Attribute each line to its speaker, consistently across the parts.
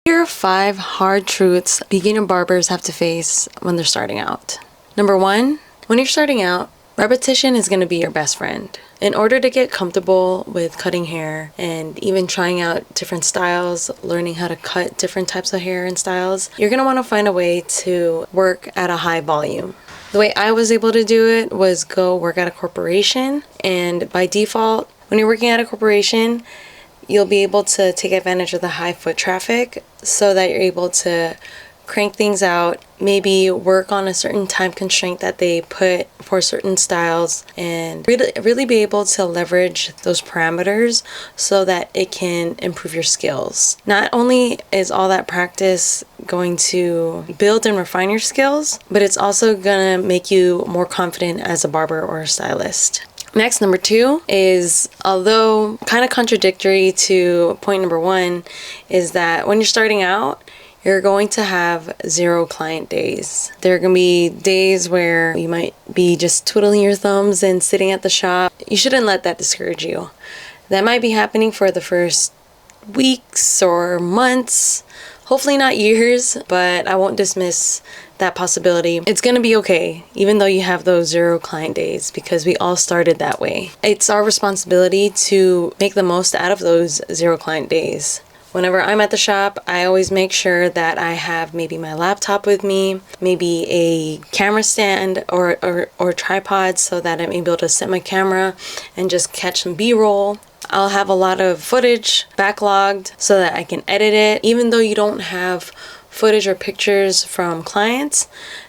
Speaker 1: Here are 5 hard truths beginner barbers have to face when they're starting out. Number 1, when you're starting out, repetition is going to be your best friend. In order to get comfortable with cutting hair and even trying out different styles, learning how to cut different types of hair and styles, you're going to want to find a way to work at a high volume. The way I was able to do it was go work at a corporation, and by default, when you're working at a corporation, you'll be able to take advantage of the high foot traffic so that you're able to crank things out, maybe work on a certain time constraint that they put for certain styles, and really be able to leverage those parameters so that it can improve your skills. Not only is all that practice going to build and refine your skills, but it's also gonna make you more confident as a barber or a stylist. Next, number 2 is, although kind of contradictory to point number 1, is that when you're starting out, you're going to have 0 client days. There are going to be days where you might be just twiddling your thumbs and sitting at the shop. You shouldn't let that discourage you. That might be happening for the first weeks or months, hopefully not years, but I won't dismiss that possibility. It's going to be okay, even though you have those 0 client days, because we all started that way. It's our responsibility to make the most out of those 0 client days. Whenever I'm at the shop, I always make sure that I have maybe my laptop with me, maybe a camera stand or tripod so that I'm able to set my camera and just catch some B-roll. I'll have a lot of footage backlogged so that I can edit it. Even though you don't have footage or pictures from clients,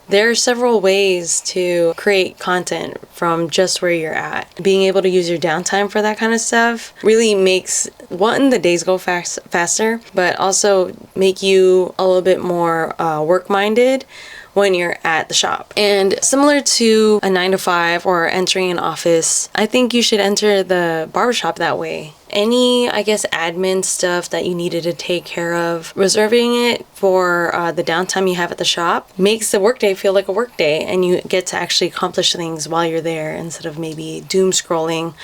Speaker 1: there are several ways to create content from just where you're at. Being able to use your downtime for that kind of stuff really makes, one, the days go faster, but also make you a little bit more work-minded when you're at the shop. And similar to a 9-to-5 or entering an office, I think you should enter the barbershop that way. Any, admin stuff that you needed to take care of, reserving it for the downtime you have at the shop makes the workday feel like a workday, and you get to actually accomplish things while you're there instead of maybe doom scrolling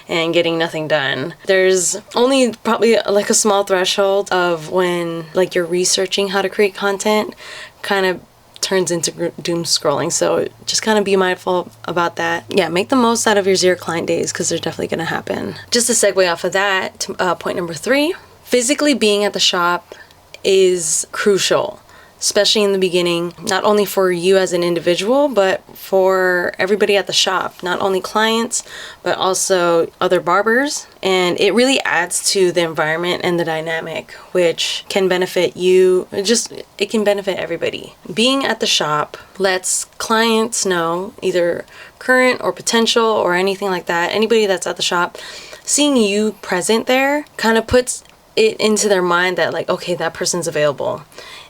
Speaker 1: and getting nothing done. There's only probably like a small threshold of when you're researching how to create content kind of turns into doom scrolling, so just kind of be mindful about that. Yeah, make the most out of your 0 client days, because they're definitely going to happen. Just to segue off of that to point number 3, physically being at the shop is crucial, especially in the beginning, not only for you as an individual, but for everybody at the shop, not only clients, but also other barbers. And it really adds to the environment and the dynamic, which can benefit you. It can benefit everybody. Being at the shop lets clients know, either current or potential or anything like that, anybody that's at the shop, seeing you present there kind of puts it into their mind that okay, that person's available.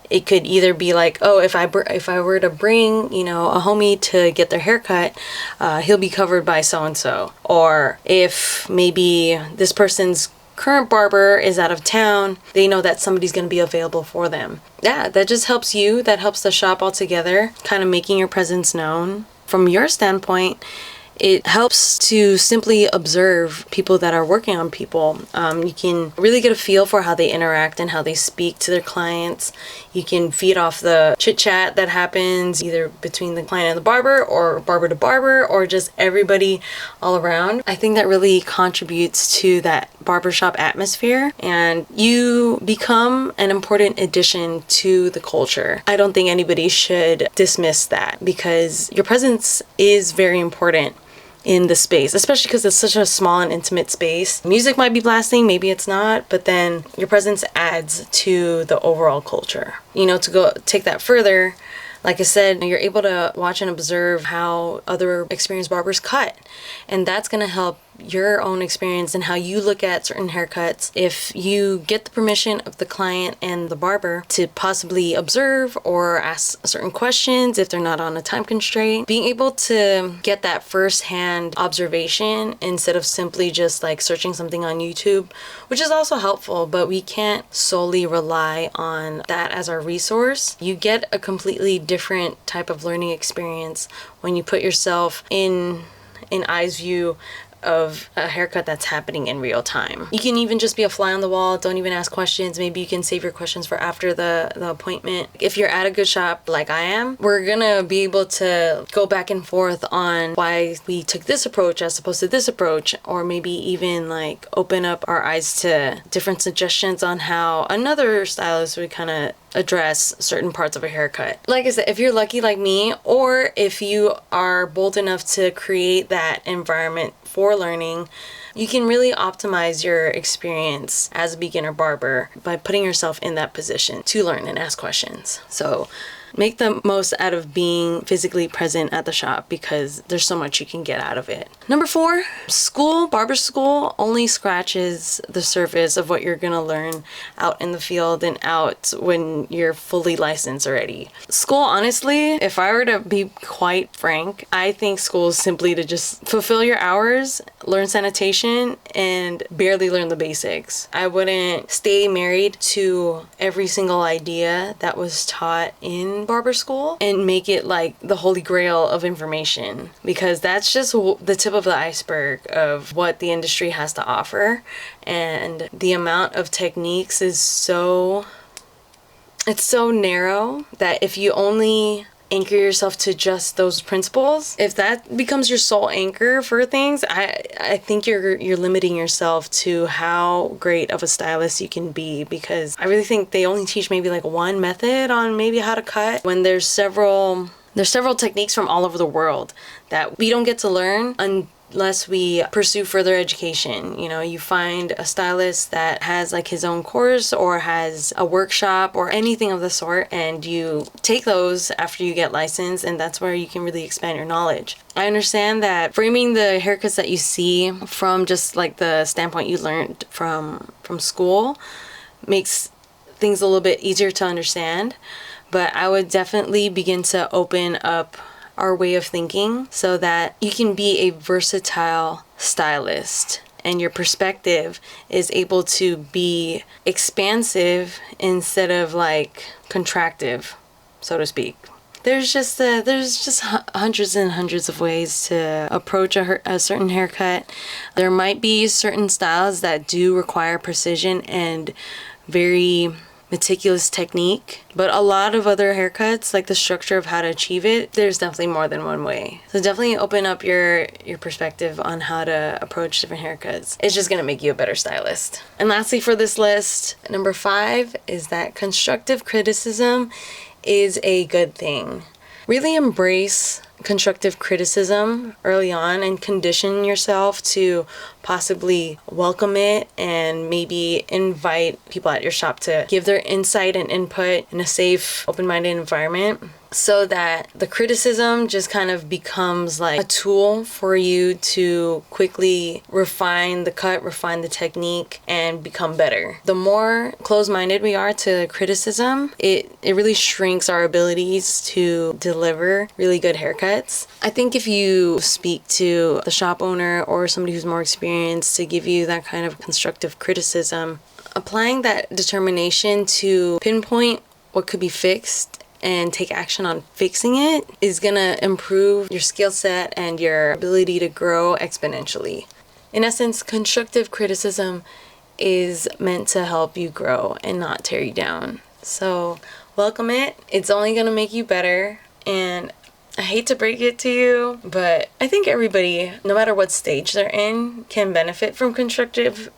Speaker 1: It could either be if I were to bring, a homie to get their hair cut, he'll be covered by so-and-so. Or if maybe this person's current barber is out of town, they know that somebody's going to be available for them. Yeah, that just helps you. That helps the shop altogether, kind of making your presence known. From your standpoint, it helps to simply observe people that are working on people. You can really get a feel for how they interact and how they speak to their clients. You can feed off the chit chat that happens either between the client and the barber, or barber to barber, or just everybody all around. I think that really contributes to that barbershop atmosphere, and you become an important addition to the culture. I don't think anybody should dismiss that, because your presence is very important in the space, especially because it's such a small and intimate space. Music might be blasting, maybe it's not, but then your presence adds to the overall culture. To go take that further, like I said, you're able to watch and observe how other experienced barbers cut, and that's going to help your own experience and how you look at certain haircuts. If you get the permission of the client and the barber to possibly observe or ask certain questions if they're not on a time constraint, being able to get that first-hand observation instead of simply just searching something on YouTube, which is also helpful, but we can't solely rely on that as our resource. You get a completely different type of learning experience when you put yourself in eye's view of a haircut that's happening in real time. You can even just be a fly on the wall. Don't even ask questions. Maybe you can save your questions for after the appointment. If you're at a good shop like I am, we're gonna be able to go back and forth on why we took this approach as opposed to this approach, or maybe even like open up our eyes to different suggestions on how another stylist would kind of address certain parts of a haircut. Like I said, if you're lucky like me, or if you are bold enough to create that environment for learning, you can really optimize your experience as a beginner barber by putting yourself in that position to learn and ask questions. So make the most out of being physically present at the shop, because there's so much you can get out of it. Number 4, school. Barber school only scratches the surface of what you're gonna learn out in the field and out when you're fully licensed already. School, honestly, if I were to be quite frank, I think school is simply to just fulfill your hours, learn sanitation, and barely learn the basics. I wouldn't stay married to every single idea that was taught in barber school and make it like the holy grail of information, because that's just the tip of the iceberg of what the industry has to offer. And the amount of techniques is so narrow that if you only anchor yourself to just those principles, if that becomes your sole anchor for things, I think you're limiting yourself to how great of a stylist you can be, because I really think they only teach maybe like one method on maybe how to cut, when there's several techniques from all over the world that we don't get to learn unless we pursue further education. You know, you find a stylist that has like his own course or has a workshop or anything of the sort, and you take those after you get licensed, and that's where you can really expand your knowledge. I understand that framing the haircuts that you see from just like the standpoint you learned from school makes things a little bit easier to understand, but I would definitely begin to open up our way of thinking so that you can be a versatile stylist and your perspective is able to be expansive instead of like contractive, so to speak. There's just hundreds and hundreds of ways to approach a certain haircut. There might be certain styles that do require precision and very meticulous technique, but a lot of other haircuts, like the structure of how to achieve it, there's definitely more than one way. So definitely open up your perspective on how to approach different haircuts. It's just gonna make you a better stylist. And lastly for this list, number 5 is that constructive criticism is a good thing. Really embrace constructive criticism early on and condition yourself to possibly welcome it, and maybe invite people at your shop to give their insight and input in a safe, open-minded environment, so that the criticism just kind of becomes like a tool for you to quickly refine the cut, refine the technique, and become better. The more closed-minded we are to criticism, it really shrinks our abilities to deliver really good haircuts. I think if you speak to the shop owner or somebody who's more experienced to give you that kind of constructive criticism, applying that determination to pinpoint what could be fixed and take action on fixing it is gonna improve your skill set and your ability to grow exponentially. In essence, constructive criticism is meant to help you grow and not tear you down. So welcome it. It's only gonna make you better. And I hate to break it to you, but I think everybody, no matter what stage they're in, can benefit from constructive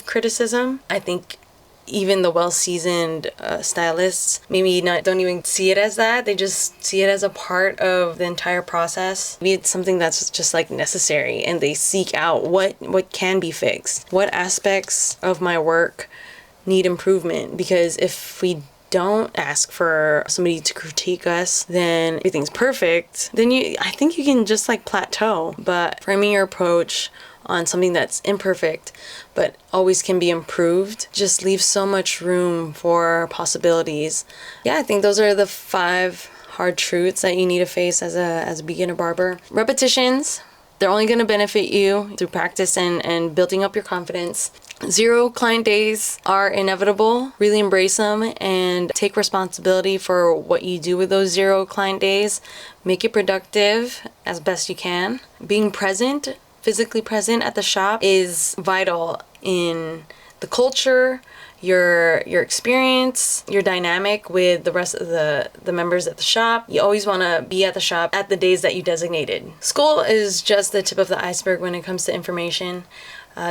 Speaker 1: criticism. I think even the well-seasoned stylists don't even see it as that. They just see it as a part of the entire process. Maybe it's something that's just like necessary, and they seek out what can be fixed. What aspects of my work need improvement? Because if we don't ask for somebody to critique us, then everything's perfect, then I think you can just like plateau. But framing your approach on something that's imperfect but always can be improved just leaves so much room for possibilities. Yeah, I think those are the 5 hard truths that you need to face as a beginner barber. Repetitions, they're only going to benefit you through practice and building up your confidence. 0 client days are inevitable. Really embrace them and take responsibility for what you do with those 0 client days. Make it productive as best you can. Being present physically present at the shop is vital in the culture, your experience, your dynamic with the rest of the members at the shop. You always want to be at the shop at the days that you designated. School is just the tip of the iceberg when it comes to information.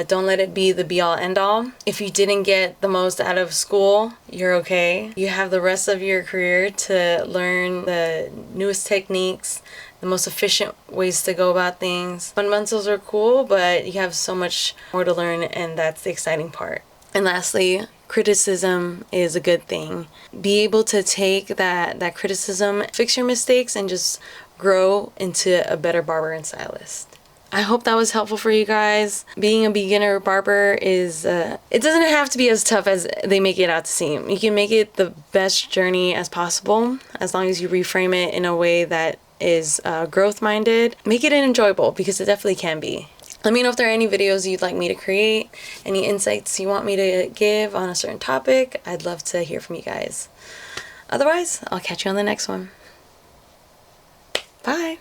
Speaker 1: Don't let it be the be-all end-all. If you didn't get the most out of school, you're okay. You have the rest of your career to learn the newest techniques, the most efficient ways to go about things. Fundamentals are cool, but you have so much more to learn, and that's the exciting part. And lastly, criticism is a good thing. Be able to take that criticism, fix your mistakes, and just grow into a better barber and stylist. I hope that was helpful for you guys. Being a beginner barber is, it doesn't have to be as tough as they make it out to seem. You can make it the best journey as possible as long as you reframe it in a way that is growth-minded. Make it enjoyable, because it definitely can be. Let me know if there are any videos you'd like me to create, any insights you want me to give on a certain topic. I'd love to hear from you guys. Otherwise, I'll catch you on the next one. Bye.